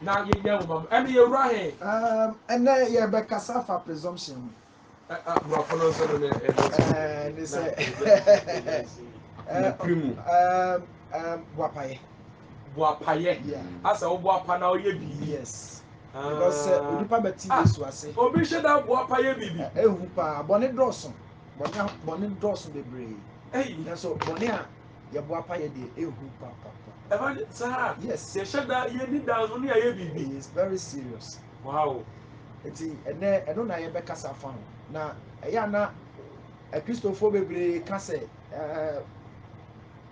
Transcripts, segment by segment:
na ye mama and ye right and then you be kasa for presumption Buffalo so and they say Primo. Wapaye. Buapaye. Yeah. As a Buapa now ye be. Yes. Because Odipa Beti Yesu ase. Obi should have Buapaye bibi. Ehupa bonnet Dawson. Bonnet Dawson be brave. Hey, so Bonia ya Buapaye de Ehupa papa. Sir, Yes. they should that ye need down only a bibi. It's very serious. Wow. Eti ene eno na ye be kasa fa ho. Na eya na a Christopher bebre ka se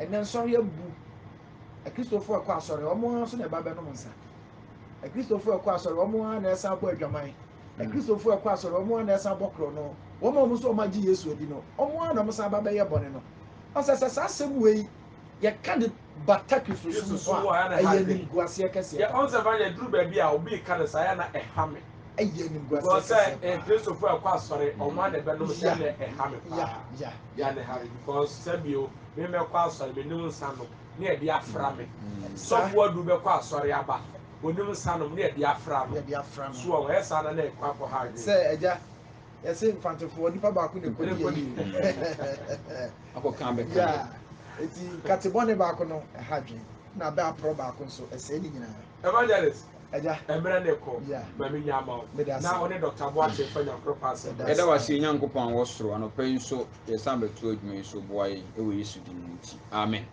enen so ye bu a Christopher akwa asore omo so na ba be no nsa. A Christopher akwa asore omo na esa bo adwaman. A Christopher akwa asore omo na esa bokro no. Omo so omaji Yesu adi no. Omo na mo sa ba be ye bone no. Osasa asem we ye ka de bataki so so aye ni guase kese. Yeah, on the van drew baby a obi ka na saya na ehame. Aye ni guase kese. Because Christopher akwa asore omo na be no say na ehame. Yeah, ne hari because sabio me kwa asore me nim nsa no na e de afra me. So for do be kwa asore aba. Onim nsa no na e de afra no. So o esa na e kwa ha. Say eja yes infantofo onipa ba ko ne kodi Ako kan be kan. yeah eti katibone ba ko no hadwen na ba pro ba ko so ese ni nyina Evangelist eja emre ne ko yeah ma me nyama na one Dr. Boache fanya propose Eda wase Nyankopon wo soro anopa nso yesan betu adwuma nso boaye ewe Yesu din nti amen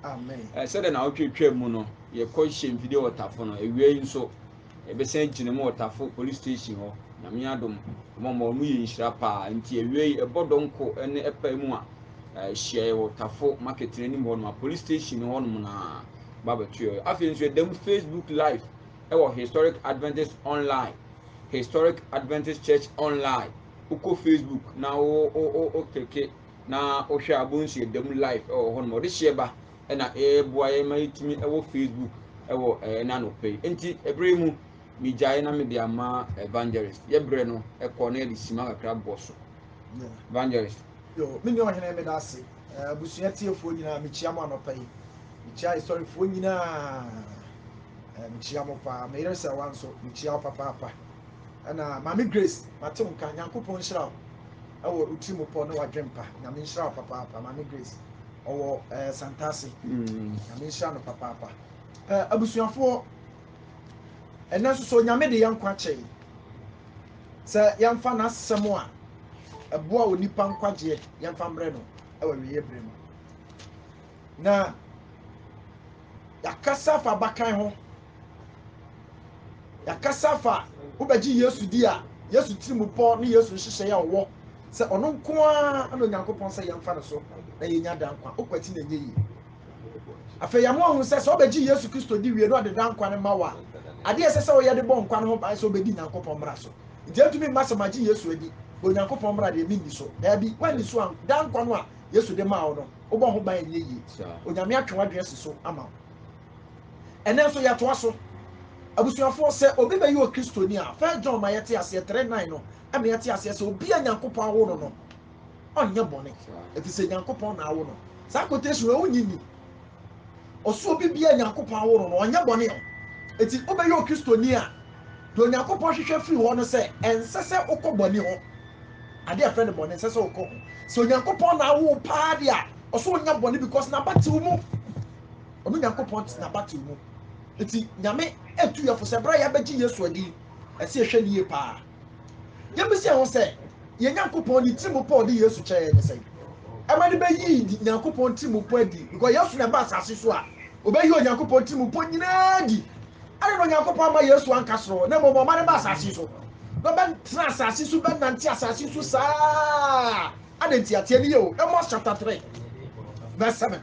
sede na otwetwa mu no ye ko hye video otafo no ewie nso ebesen gine mu otafo police station ho na me adom momo mu ye nhira pa nti ewie ebodonko ene epa mu a hye otafo market ni mo no police station ho no na babetu afi nso dem Facebook live ewo Historic Adventist Online Historic Adventist Church Online uko Facebook na o keke na o hwe abonsu edem live ho no de sheba na boa ye mayitimi ewo Facebook ewo na no pay enti ebremu mi jaye na me de ama evangelist ye bre no ekọ na de sima kakra boso evangelist yo me ni ohene me da se abusua tiefo nyina me chia mo anopa yi me chia historic fo nyina me chia mo pa me yere se wanso me chia papa ana Mami Grace matem kan Nyankopon hira awo utimo po na wadwempa na me hira papa Mami Grace owo Santase na me hira no papa abusuafo ena so nyame de yankwa chei se yamfa na asemo a eboa onipa nkwaje yamfa mbre no awo wiye bre no na yakasa fa bakan ho yakasa fa ubeji Yesu di a Yesu tirimu po ni Yesu hihye ya wo se ono nko a no Nyankopon se yamfa no so na yenya dankwa okwati na nyeyi afa ya mo hu se obeji Yesu Kristo di wie no de dankwa ne mawa ade ese se wo ye de bon kwa no ho ba se obedi Nyankopon mra so nti atumi masa maji Yesu adi bo Nyankopon mra de mi ni so na bi wani so an dankwa no a Yesu de ma wo no wo bo ho ba nyeyi onyame atwe wadwe so ama ene so ya to aso abusuafo se obi be yo Kristoni a fa John ma yete ase 39 no am yete ase se obi a Nyankopon awo no onye bone eti se Nyankopon na awo no sa quotation o nyini oso obi bia Nyankopon awo no onye bone eti obi yo Kristoni a do Nyankopon hwehwe free ho no se ensese okobone ho ade a friend bone ensese okọ so Nyankopon na awo pa dia oso onye bone because na battle mu onu Nyankopon na battle mu eti nyame etu ya for sebra ya beji Yesu adi ese ehwe niye pa ya bisi ho se ye Nyankopon ni timu Paul di Yesu cheye ne sei amade be yi Nyankopon timu Paul di because Yesu na ba asase so a obeyi Nyankopon timu Paul nyina di ari no Nyankopon ma Yesu ankasoro na mo ma ne ba asase so no ben tra asase so ben nanti asase so sa adenti atie ni yo Amos chapter 3 verse 7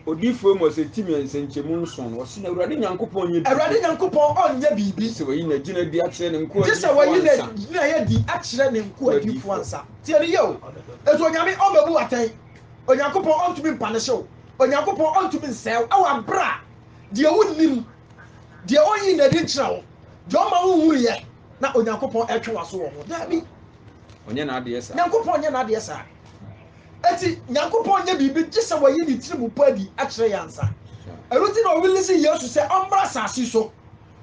odifo mo se timi ensenchemu nson wo se Awurade Nyankopon nye Awurade Nyankopon onye bibi se wayi na gina di akire ne nko adi se wayi na ye di akire ne nko adi fu ansa tie ni yo ezo onyame obebu atan Onyankopon ontumi mpanish wo Onyankopon ontumi nsel awa bra de wonnim de oyi na di nkyerɛw de o ma wo hu ye na Onyankopon etwe waso wo ho da bi onye na ade esa Nyankopon onye na ade esa eti Nyankopon nye bibi gise wayi ni tirimu pa di akire yansa eruti na owili si Yesu se ombra sasi so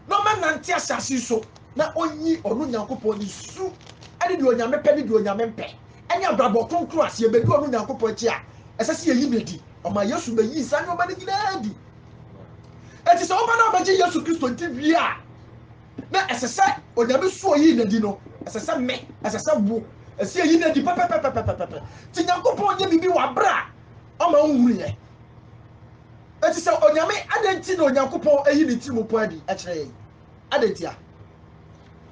no man nante asase so na onyi onu nyankopon ni su ade de onyame pɛ de onyame mpɛ enya brabo konkro ase ebedu onu nyankopon chi a esese yi medi oma Yesu be yi sane oma ni gina di eti se oba na obaje Yesu Kristo nti wi a na esese onyame su oyi na di no esese me esese bu esi yi na di pepepepepepepe ti nyankopon nye bibi wa bra oma onwuru ye eti se onyame adenti na onyankopon eyi ni timu po adi akire adenti a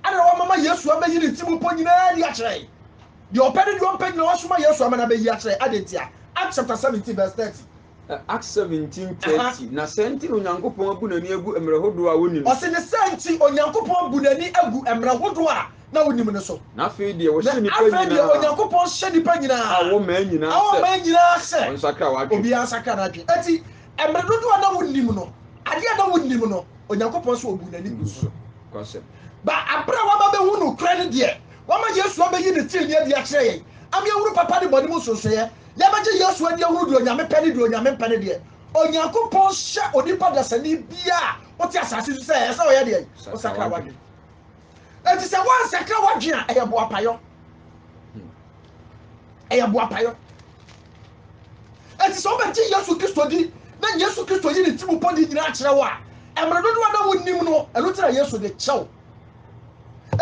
ana wa mama Yesu ameyi ni timu po nyina di akire di opede di opede na wasuma Yesu amana be yi akire adenti a Acts chapter 17 verse 30 Acts 17:30 na senti onyankopon abu nani agu emre hodo a wonim o se ne senti onyankopon abu nani agu emre hodo a na wonim ne so na fe de wo hye ni pa nyina na fe de onyankopon hye ni pa nyina awo ma nyina se on sakra wa obi an sakra na dwe ati emre hodo a na wonim no ade a na wonim no onyankopon so obu nani gu so kwase ba abra wa ba be hu no kra de wa ma Yesu abeyi ne ti ne de akire yen am yewuru papa de bodi mu soso ye ya ba je Yesu ade hu de onyame pɛ de onyame pɛ de onyankopon hye onipa dasani bia o ti asase so se esa o ye de o sakra wadwe enti se wan sakra wadwe a eye bo apayo enti se o ba je Yesu Kristo di na Yesu Kristo yi ne timu podi nyina akire wa emre dodo na wonim no elo tira Yesu de chew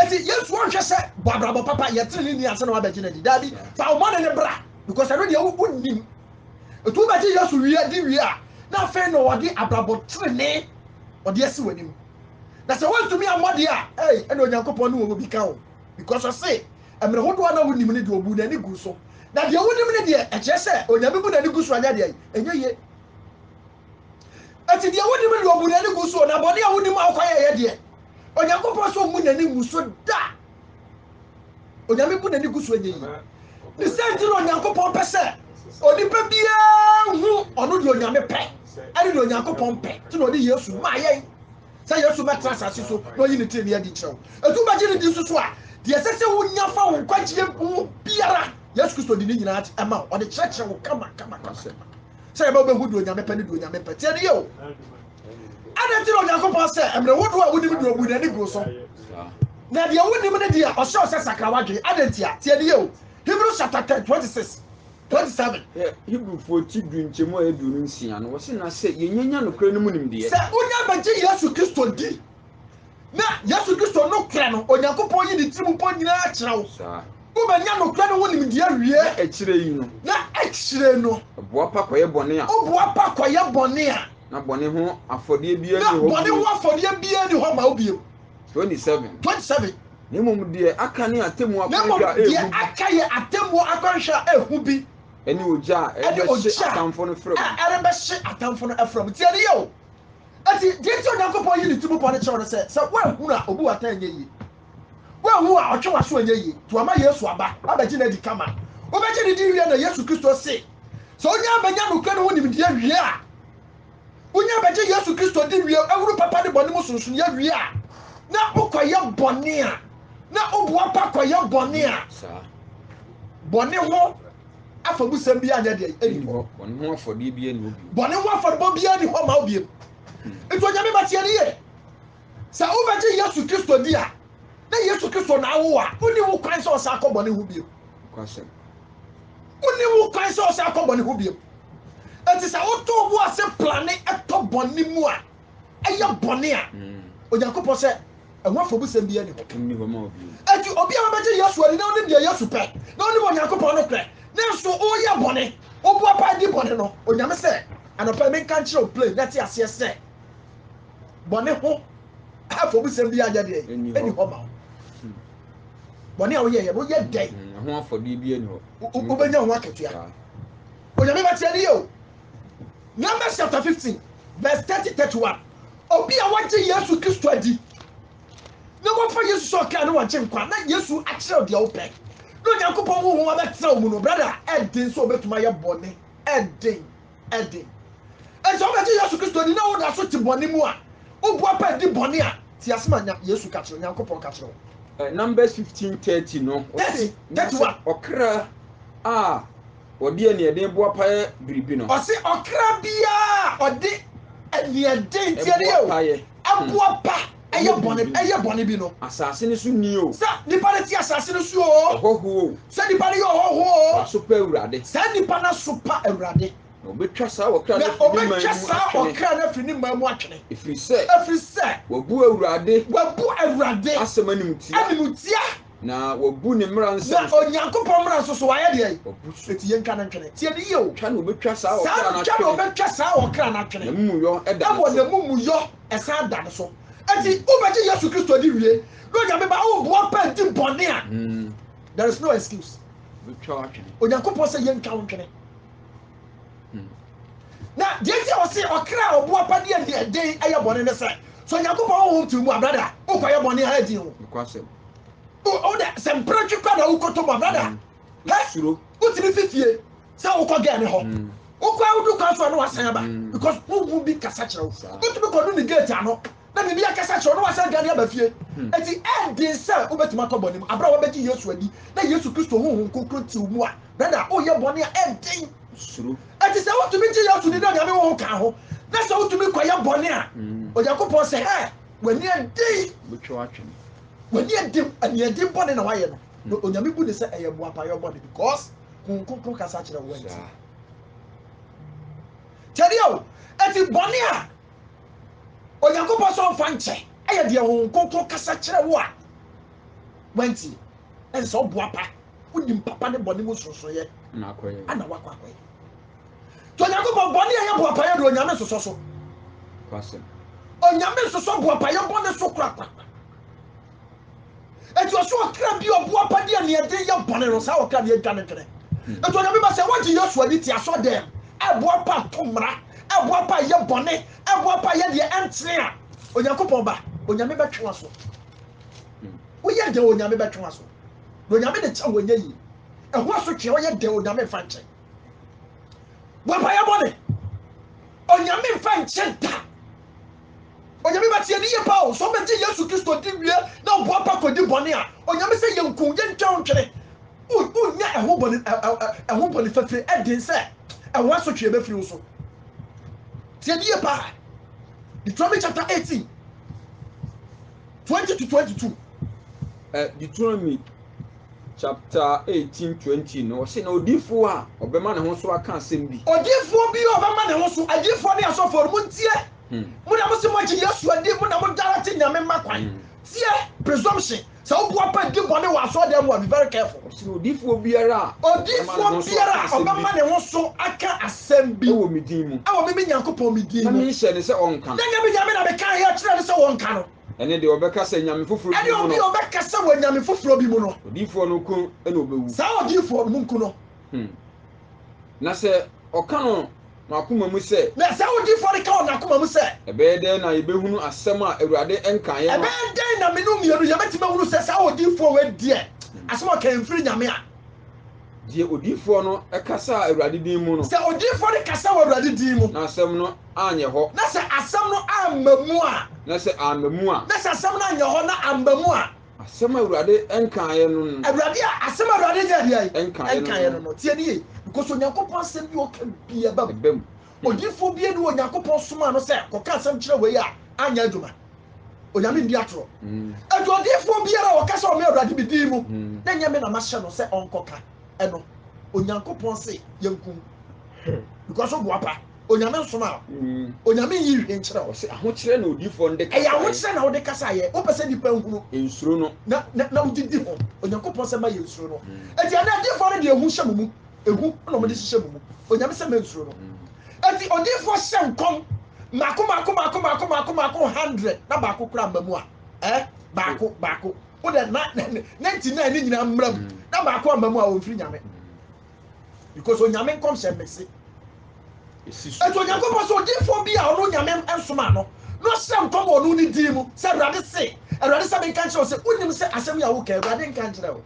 enti Yesu won hwe se boabrabo papa ye tiri ni ase na wa ba gina di dabi fa o ma ne bra because I know the wonim etu ba je Yesu wi di wi a na fe no odi abrabo trene odi esi wanim na se want to me amode a eh ene onyankopon no wo bi ka o because I say emre hodo na wonim ne de obu na ni gu so na de wonim ne de e che se onyame bu na ni gu so anya de enye ye ati de wonim ne obu na ni gu so na bode a wonim akwaye ye de onyankopon so mu na ni gu so da onyame bu na ni gu so enye ye the same thing onyankopon pese onipa bia hu ono de onyame pɛ ani de onyankopon pɛ ti no de Yesu ma yen say Yesu metra asase so no yi ne tiri ne adi kyerɛw etu ba gye ne di so a de sese wo nya fa wo kwagye wo biara Yesu Kristo di ne nyina ema o de kyerɛkyerɛ wo kama say ba be hu de onyame pɛ ne de onyame pɛ tie ne yo ana ti onyankopon say emre wo do a wo di de obu na ne go so na de wo di me ne dia o sɛ o sɛ sakrawadwe adantia tie ne yo Hebrews chapter 10 26-27. Hebrew 40 dunchemo eduru nsia no wose na se yenyanya no kra no munim de. Se onya baje Yesu Kristo di. Na Yesu Kristo no kra no onyankopon yi ni timu pon nyina akirawo. Sa. Wo banya no kra no wonim de awie akire yi no. Na akire no. Boa pa koye bone a. O boa pa koye bone a. Na bone ho afode bia ni ho. Na bone ho afode bia ni ho ma obiem. 27. Nemom de aka ne atemu akwanhwa ehu. De aka ye atemu akwanhwa ehu bi. Eni oja ebe hye atamfo no frem. Ebe hye atamfo no efrem. Tie ne yo. Ati de ti onyankopon yi ne timu pon che won se wa hu na obu wata anye yi. Wa hu a otwe waso anye yi. To ama Yesu aba abaji na di kama. Obaji ne di wi na Yesu Kristo se. So onya abanya no kwa no wonim di awie a. Onya abaji Yesu Kristo di wi awuru papa de bone mu sunsun ya wi a. Na okoye bone a. Na obuwa pa koye bone a. Bone ho afabu sem bia anya de eni ho. Bone ho afode bia ni obi. Bone ho afode bia ni ho ma obi. Eto onyame batie ne ye. Sa obaje Yesu Kristo di a. Na Yesu Kristo na awo a. Oni wo kwan so sa akọ bone ho bia. Kwasem. Oni wo kwan so sa akọ bone ho bia. Enti sa oto obu ase plane eto bone mu a. Eye bone a. Onyankopon se enwa fobu sem bia ni ho. Ni ho ma obi. Enti obi a baje Yesu ani na oni de Yesu pe. Na oni Onyankopon no pe. Na so oye bone. Obu apa di bone no. Onyame se anopa me kan kire o play na ti ase se. Bone ho afobu sem bia anya de eni ho ma. Bone a wo ye wo ye dai. Ho afode bia ni ho. Obenya ho aketua. Onyame ba tie ni yo. Numbers chapter 15 verse 30-31. Obi a waje Yesu Kristo adi. Na wo fa Yesu so ka na waje nkwa na Yesu akire de wo pe. No Nyankopon wo wa betra mu no brother edin so obetuma ye bone edin. Enso obeje Yesu Kristo ni na wo da so ti bone mu a. Obu apa di bone a ti asema Yesu ka kire Nyankopon ka kire. Numbers 15:30 no. 31. Okra odi eni eden bo apa biribi no. O se okra bia odi eni eden ti ade o. Abu apa ɛyɛ bɔne bi no asase ne so ni o sa nipa ne ti asase ne so o hoho sa nipa ne hoho so pa awurade sa nipa na so pa awurade na obetwa saa okra na obetwa saa okra na fini mamu atwene efiri sɛ wabu awurade asɛm animtia na wabu ne mmara nsɛm na onyankopɔn mmara nso so wayɛ deɛ eti yɛnka na ntwene tie ne yio twa na obetwa saa okra na atwene obetwa saa okra na atwene na mumuyɔ ɛda ɛwɔ na mumuyɔ ɛsan da ne so eti wobɛgye Yesu Kristo di wie no nyame ba wo boa pa di bɔne a there is no excuse obetwa atwene onyankopɔn sɛ yɛnka wo ntwene na deɛ ti a wɔse ɔkra a ɔboa pa di ɛden ɛyɛ bɔne ne sɛ so onyankopɔn wo tu mu abrada wokɔyɛ bɔne a ɛdi ho kwasɛm o da sɛ mpratwe kwa na wokɔtɔ mu abrada suro wotiri fifie sɛ wokɔ gɛ ne hɔ wokɔ awudu kwa so no wasan aba because wo bi kasa kyerɛ wo wotumi kɔdu ne gate ano na bibi akasa kyerɛ no wasan gane aba fie enti ɛndin sɛ wobɛtumi atɔ bɔne mu abra wobɛgye Yesu adi na Yesu Kristo honhom kokro tiw mu a brada woyɛ bɔne a ɛndin suro enti sɛ wotumi gye Yesu di na nyame wo ho ka ho na sɛ wotumi kɔyɛ bɔne a Onyankopɔn sɛ w'ani ɛndin bɛtwa atwene w'ani ɛndin bɔne na wayɛ no onyame bu ne sɛ ɛyɛ boapayɔ bɔne because honhom kokro kasa kyerɛ wo enti kyɛdeɛ enti bɔne a Onyankopɔn sɛ ɔmfa nkyɛ ɛyɛ deɛ honhom kokro kasa kyerɛ wo a wanti ɛsɛ sɛ ɔboa pa wodim papa ne bɔne mu sorosoroyɛ na akɔyɛ ana wakɔakɔyɛ to Onyankopɔn bɔne a yɛ boapayɛ de onyame nsosɔ so kwasɛm onyame nsosɔ boapayɛ bɔne so korakora eti ɔso ɔkra bi ɔboa pa de ne ɛde yɛ bɔne no saa ɔkra de yɛdwa ne twene eti onyame ba sɛ wɔgye Yesu adi ti asɔ dɛm ɛboa pa to mmara ɛboa pa yɛ bɔne ɛboa pa yɛ deɛ ɛntene a Onyankopɔn ba onyame bɛtwe wa so woyɛ deɛ onyame bɛtwe wa so na onyame de kyɛ wɔnyɛ yi ɛho aso twe ɔyɛ deɛ onyame mfa nkyɛn boa pa yɛ bɔne onyame mfa nkyɛn da onyame ba tie ne yɛ pa o so bɛgye Yesu Kristo di wie na ɔboa pa kɔdi bɔne a onyame sɛ yɛnku yɛntwa ntwene wonya ɛho bɔne fafiri ɛden sɛ ɛho aso twe bɛfiri wo so tie ne yɛ pa Deuteronomy chapter 18 20 to 22 Deuteronomy chapter 18:20 no say na odifo a obema ne ho so aka asem bi odifo bi obema ne ho so adifo ne asofo mu ntie mu na mo se mo gye Yesu adi mu na mo dara ti nyame makwan tie presumption sɛ obuwa pa di bɔne wa so dem wa be very careful say odifo biara obema ne ho so aka asem bi wo midin mu awo me Nyankopɔn midin mu na mu me hyɛ ne sɛ ɔnka na nyame na be kan ya kyerɛ ne sɛ wɔnka no ɛne de obɛka sɛ nyame foforo bi mu no ɛne obɛka sɛ wɔ nyame foforo bi mu no odifo no ko ɛna obewu saa odifo mu nku no na sɛ ɔka no makoma mu sɛ na saa odifo ne ka ɔna akoma mu sɛ ɛbɛyɛ dɛn na yɛbɛhunu asɛm a Awurade ɛnkaeɛ no ɛbɛyɛ dɛn na menu mmienu yɛbɛtumi ahunu sɛ saa odifo wɔ deɛ asɛm a ɔka mfiri nyame a deɛ odifo no ɛkasa Awurade din mu no sɛ odifo ne kasa wɔ Awurade din mu na asɛm no anyɛ hɔ na sɛ asɛm no amma mu a na sɛ amma mu a na sɛ asɛm no anyɛ hɔ na amma mu a asɛm a Awurade ɛnkaeɛ no Awurade a asɛm a Awurade gye deɛ ɛnkaeɛ no tie ne yie because Onyankopɔn asɛm bi ɔka bia ba ɛbɛm odifo bia ne Onyankopɔn soma no sɛ kɔka asɛm kyerɛ wei a anya adwuma onyame ndi atoro ɛto odifo biara wɔka sɛ ɔme Awurade bi din mu na nyame na mahyɛ no sɛ ɔnkɔka ɛno Onyankopɔn se yɛnkum because oboa pa onyame nsoma onyame yi hwe nkyerɛ wo sɛ ahokyerɛ na odifo nde kasa ɛyɛ ahokyerɛ na wode kasa yɛ wopɛ sɛ nipa nhunu nsuro no na wodidi ho Onyankopɔn sɛ ma yɛ nsuro no ɛti ɛna odifo no de ehu hyɛ mu ehu na ɔmode hyehyɛ mu onyame sɛ ma nsuro no ɛti odifo hyɛ nkɔm mako 100 na baako kura mmamu a baako wode 99 ne nyina mmra mu na baako amamu a wɔmfiri nyame because onyame nkɔm hyɛ mese ɛti Onyankopɔn sɛ odifo bi a ɔno nyame nsoma no na ɔhyɛ nkɔm wɔ no ne din mu sɛ Awurade sɛ menka nkyerɛ wo sɛ wonim sɛ asɛm yɛ woka Awurade nka nkyerɛ wo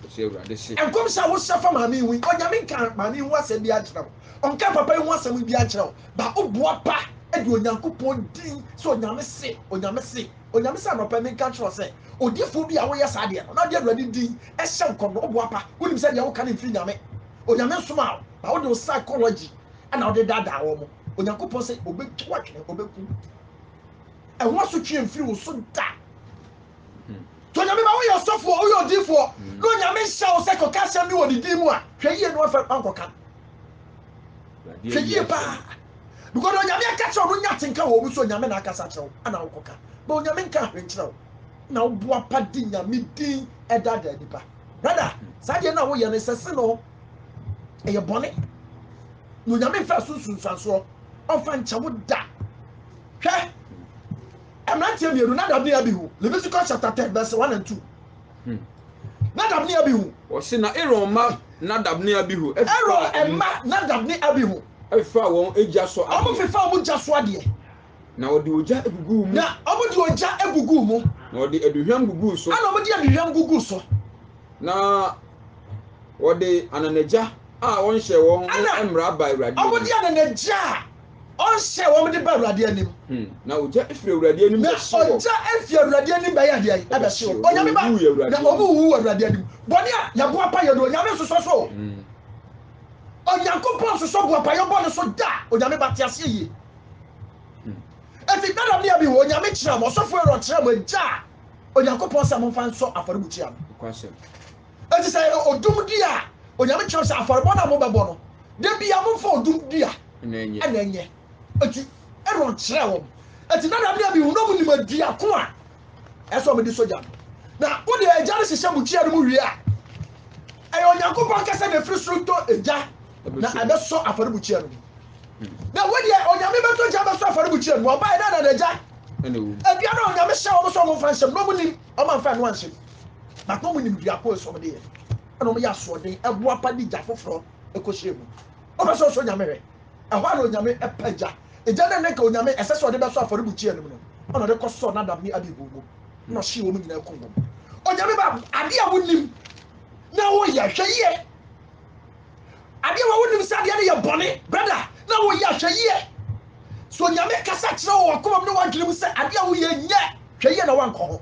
nkɔm hyɛ wo hyɛ fa maame hu onyame nka maame hu asɛm bi akyerɛ wo ɔnka papa hu asɛm bi akyerɛ wo ba woboa pa ɛde Onyankopɔn din sɛ onyame se anɔpa menka nkyerɛ wo sɛ odifo bi a woyɛ saa deɛ no na de Awurade din ɛhyɛ nkɔm no woboa pa wonim sɛ deɛ woka ne mfiri nyame onyame nsoma wo ba wode wo psychology ana wode daadaa wɔ mo Onyankopɔn sɛ obɛtwa twene obɛku ho so twe mfiri wo so da to nyame ba wo yo sofo wo yo difo no nyame hya wo se koka hyam ni wo didi mu a hwɛ yie no afa ankoka hwɛ yie pa because no nyame aka kyerɛ no nya tenka wo mu so nyame na aka sa kyerɛ wo ana wo koka ba nyame nka hwɛ kyerɛ wo na wo boa pa di nyame din ɛda da nipa brother sa de na wo yɛ ne sese no ɛyɛ bɔne no nyame fa sunsunsanso ɔfa nkyɛ wo da hwɛ Emrantie mienu Nadab ne Abihu Leviticus chapter 10 verse 1 and 2 Nadab ne Abihu o se na Aaron ma Nadab ne Abihu Aaron emma Nadab ne Abihu efa won eja so amo fefa amo ja so ade na odi oja egugu mu na amo di oja egugu mu na odi aduhwam gugu so ana amo di aduhwam gugu so na odi ananaja a won hye won emra ba Awurade amo di ananaja on share wo de ba Awurade anim na oja efiri Awurade anim na oja efiri Awurade anim ba ya de ai aba hye wo onyame ba na obu wu Awurade anim boni a ya bo apa ye do onyame so so onyankopon so bo apa ye bo no so da onyame ba te ase yi eti Nadab ne Abihu onyame kira mo so fo ero kira mo ja onyankopon sa mo fan so afare buchi am kwasem eti say odum di a onyame kira sa afare bo na mo bebo no de bia mo fo odum di a enenye eti ero kira wo eti Nadab ne Abihu no mu ni madi ako a eso me di soja na wo de eja ne hihye buchi a no mu wi a ayo onyankopon kasa na firi suru to eja na abeso afare buchi a no na wodi onyame beto ja beso afare buchi no oba ida na ja ebia na onyame hye wo so mo fansem no munim o man fa no anhyem na no munim dua ko so mo de na mo ya so den ebo apa di ja foforo ekohye mu o beso so nyame hwe ehwa na onyame epaja eja na nka onyame eseso de beso afare buchi no no ona de koso Nadab ne Abihu mu no hye wo mu nyina kongo onyame ba ade a wonim na wo ya hwe ye ade a wonim sa ade ya bone brother na wo ya hwe ye so nyame kasa kire wo akoma ne wadwene mu se ade a wo ye nye hwe ye na wanko ho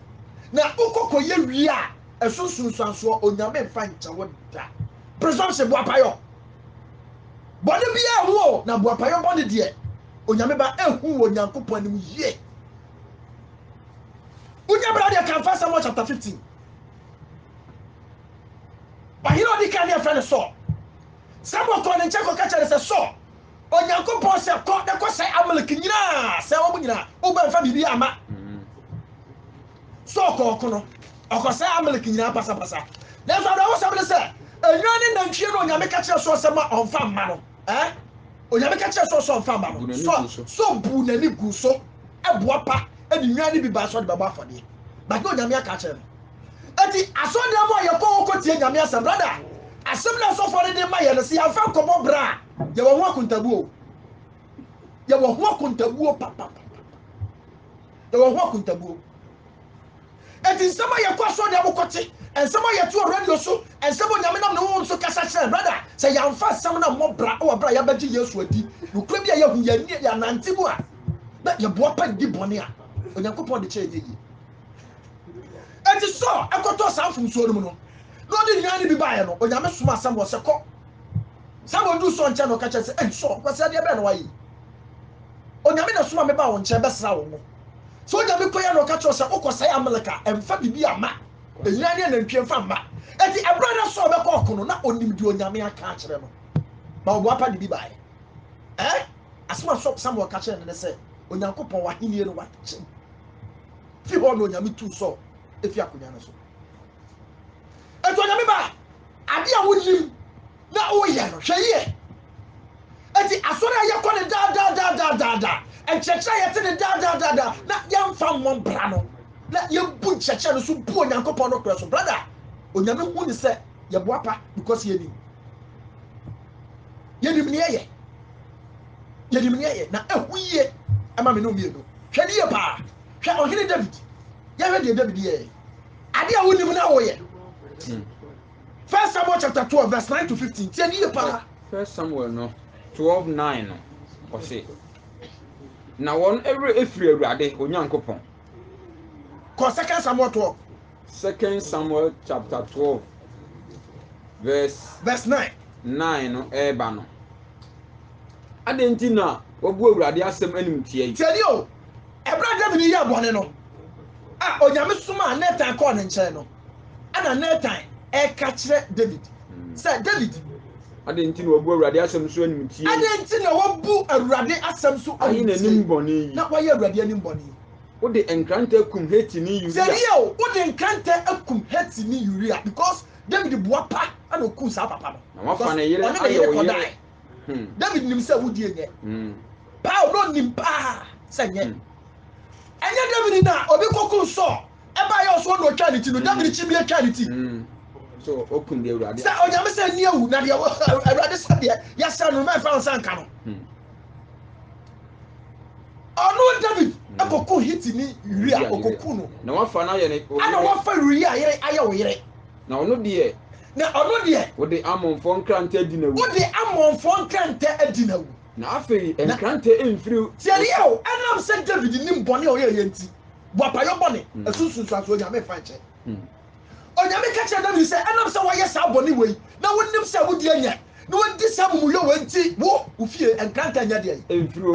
na ukoko ye wi a esunsunsanso onyame mfa ncha wo da presumption bo apayo bone bia ho na bo apayo bone de onyame ba ehu wo nyankopon anim ye unya brother kan fa Samuel chapter 15 bahiro di kan ya friend so Samuel ko ne ncheko ka chere se so onyankopon se ko de ko sai Amalek nyina se wo nyina wo ba fa bibi ama so ko no o sai Amalek nyina pasa na so da wo se se enwani na ntwie no onyame ka chere so se ma onfa mma no onyame ka chere so onfa mma no so bu na ni gu so eboa pa edi nwani bi ba so de baba afade ba ke onyame aka chere ati aso de mo ye ko tie nyame asem brother asem na so for de ma ye no se ya fa kobo bra ye wo ho akuntabuo papa ye wo ho akuntabuo eti nsema ye kwa so de abokote ensema ye to radio so ensema nyame nam ne wo so kasa chere brother se ya mfa asem na mo bra o bra ya baji Yesu adi nukura bia ye hu ya ni ya nantibu a na ye bo pa di bone a onyankopon de chere ye eti so ekoto sanfum so no mu no de nyane bi bae no onyame soma asem wo se ko Samuel do so nche no ka che se so kwase de be no wayi onyame na soma me ba wo nche be sra wo mo so onyame koya no ka che se ukosai Amaleka emfa bibi ama enyane na ntwe mfa ma eti ebrada so be ko kono na onim di onyame aka kire no ba wo apa de bi bae asema so Samuel ka che ne se onyankopon wa hinie no wa che fi ho no onyame tu so efi akonya no so eto onyame ba ade a wonim na o ye no hwe ye eti asore aye ko ne da encheche ye te ne da na ya mfa mo bra no na ye bu ncheche no so bu onyankopon no kra so brother onyame hu ni se ye boapa because ye nim ye na ehuye ama me no mie no hwe ni ye pa hwe ohene David ye hwe de David ye ade a wonim na wo ye First Samuel chapter 12 verse 9 to 15. Tieni ye pa. First Samuel no 12:9 no. O say. Na won every efiri Awurade onyankopon. Ko Second Samuel 12. Second Samuel chapter 12 verse 9. 9 no eba no. Adenti na obu Awurade asem anim tie. Tieni o. Ebrada David yi abone no a onyame soma Nathan call ne nche no ana Nathan e ka kire David say David ade nti na obu awurade asem so anim tie ade nti na wabu awurade asem so ayi na nim bone yi na waye awurade anim bone wo de enkranta kum heti ni Uria say yo wo de enkranta akum heti ni Uria because David buapa ana okum sa papa no na wafa na yere aye wo yere David nim say wo die nye Paul no nim pa say nye enya David na obi kokun so e ba yo so no charity no David chi bi charity so okum de awurade say onyame say ni ewu na de awurade say de ya say no ma fa on nka no ono David akoko hiti ni Uria okoku no na wafa na ye ne ana wafa Uria yere aye wo yere na ono de na ono de wo de amonfo nkranta di na wu wo de amonfo nkranta adi na wu na afei enkranta emfiri tiari o anam say David nim bone o ye yenti boapa yo bone asusu so onyame fa nche onyame ka che David say anam say waye sa bone wei na wonim say wo di anya na wodi sa mu yo wenti wo ufie enkranta nya de emfiri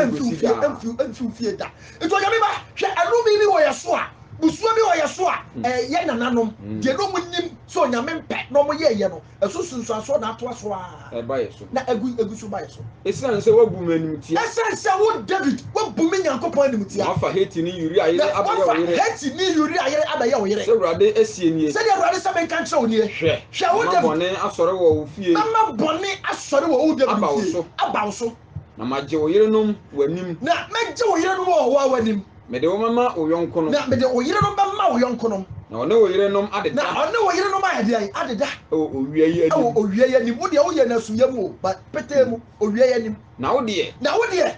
ufie da eto onyame ba hwe anumi ni wo ye so a busuo bi wo ye so a ye nananom de no munim so onyame mpe no mo ye no asusu so na ato so a ba ye so na egu so ba ye so esan se wabu manim tie esan se wo David wabu me Nyankopon anim tie wafa heti ni Uria yere abaye wo yere heti ni Uria yere abaye wo yere se awurade asienie se de awurade se ben kan kire wo nie hwe wo David bone asore wo fie mama bone asore wo David fie abawo so na maje wo yere nom wanim na meje wo yere nom wo wanim mede wo mama wo yonko no na mede wo yere nom ba ma wo yonko nom na one wo yere nom adeda na one wo yere nom adeda owie yi ani owie yi ani wo de wo ye na suyam o ba pete mu owie yi ani na wo de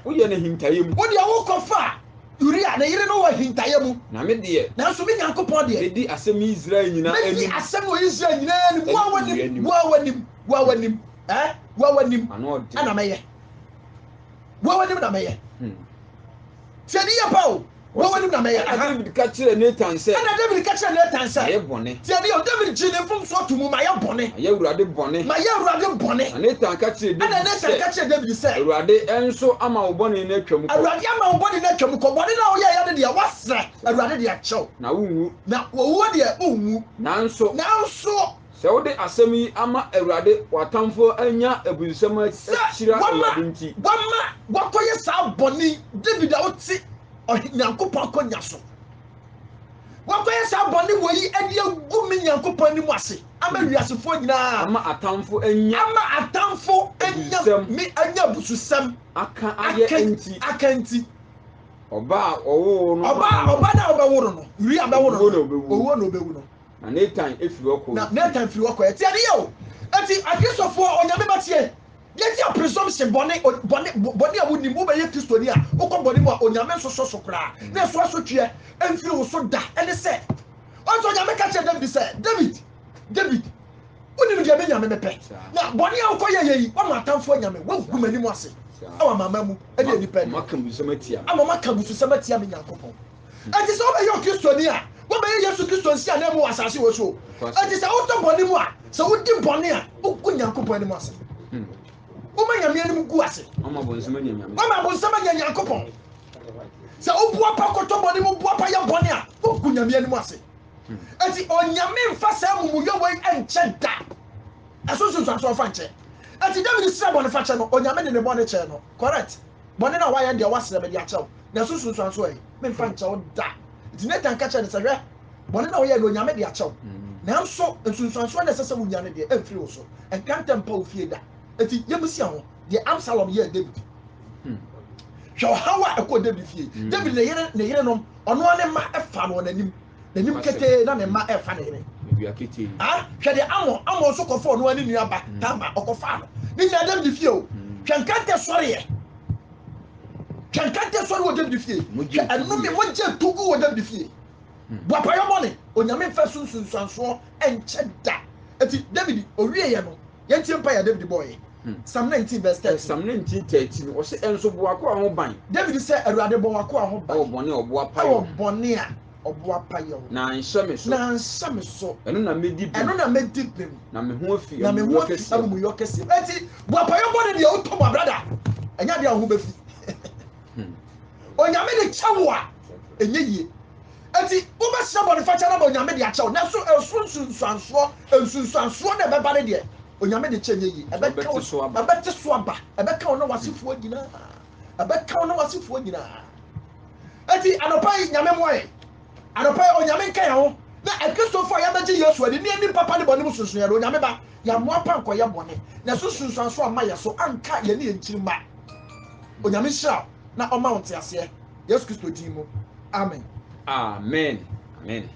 wo ye na hintayem wo de wo kofa Uria na yere no wa hintayem na me de na so me Nyankopon de di asem Israel nyina ani me asem wo Israel nyina ani wa wanim ana meye wa wanim na meye tiani ya pawo wo wanim na meye David ka kire Nathan say ana David ka kire Nathan say ye bone tiani o David jine fum so to mu ma ye bone ye awurade bone Nathan ka kire David ana Nathan ka kire David say awurade enso ama wo bone na atwam ko awurade ama wo bone na atwam ko bone na wo ye ya de ya wasra awurade de achew na wo na wo de onwu nanso se wo de asem yi ama awurade watamfo anya abusam akira awurade nti wama wakoye sa bone David a woti Nyankopon konya so wakoye sa bone woyi ade agu me Nyankopon ni mu ase ama wiasefo nyina ama atamfo anya me anya bususam aka aye anti oba owo no oba na obeworo no wi abeworo owo no obewu no na Nathan efiri okọ na Nathan firi okọ eti ade yo eti akrisofo onyame batie yeti a presumption bone a woni mu be ye kristoni a ukọ bone mu a onyame so kra na so tue emfiri wo so da ene se onto onyame ka che David se David woni me dia me nyame mepe na bone a ukọ ye yi o ma tamfo nyame wo gumani mu ase awa mama mu e de nipa ni makabusu matia ama makabusu samatia me Nyankopon enti se o be ye kristoni a wo be ye Yesu Kristo nsi na mu asase wo so enti se o to bone mu a se wo di bone a wo ku Nyankopon ni mu ase Uma nyame anim gu ase. Mama bonsema nyame. Mama bonsema Nyankopon. Sa obu apa koto bone mu bu apa ya bone a, gu nyame anim ase. Enti onyame mfa sa mumu yo wei enche da. Asoso so fa nche. Enti David sira bone fa che no, onyame de ne bone che no. Correct. Bone na wa ya de wasere be de achew. Na asoso so e, me mfa nche o da. Enti Nathan ka che ne se hwe. Bone na wo ya no onyame de achew. Na nso nsunsuanso na sese wo nyane de emfiri wo so. Enkanta mpa ofie da. Eti yemusia ho de Absalom ye David hwo hawa ekọ David fie David ne yere no ono ne ma efa no nanim kete na ne ma efa ne yere bia kete hwe de amo so kofo no ani nuaba tama okofa no ni nya David fie o hwankante sori ye hwankante sori wo David fie enu me wonje tugu wo David fie boapa yo mone onyame fa sunsunsanso enche da eti David owie ye no yentie mpa ya David boy Psalm 19 verse 13 Psalm 19:13 o se enso boako a ho ban David say Awurade boako a ho ban o bone obo apa yo o bone a obo apa yo na nhyame so eno na medi bem na me ho afi amu yo kese eti boapa yo bone de o to my brother enya de ho befi onyame de chawo a enye yie enti wo ba sha boni fa cha na bo nyame de a cha na so ensunsuanso na be ba de onyame de che enye yie ebe ka so aba ebe ka no wasifo nyina ebe ka no wasifo nyina enti anopa nyame moye anopa onyame nka ya ho na Christopher ya beji Yesu ade ni papa ne boni musunsun ya onyame ba ya mo apa nko ya boni na so sunsuanso ama ya so anka ye ne enchirima onyame hira na oma wonte ase Yesu Kristo din mu amen amen amen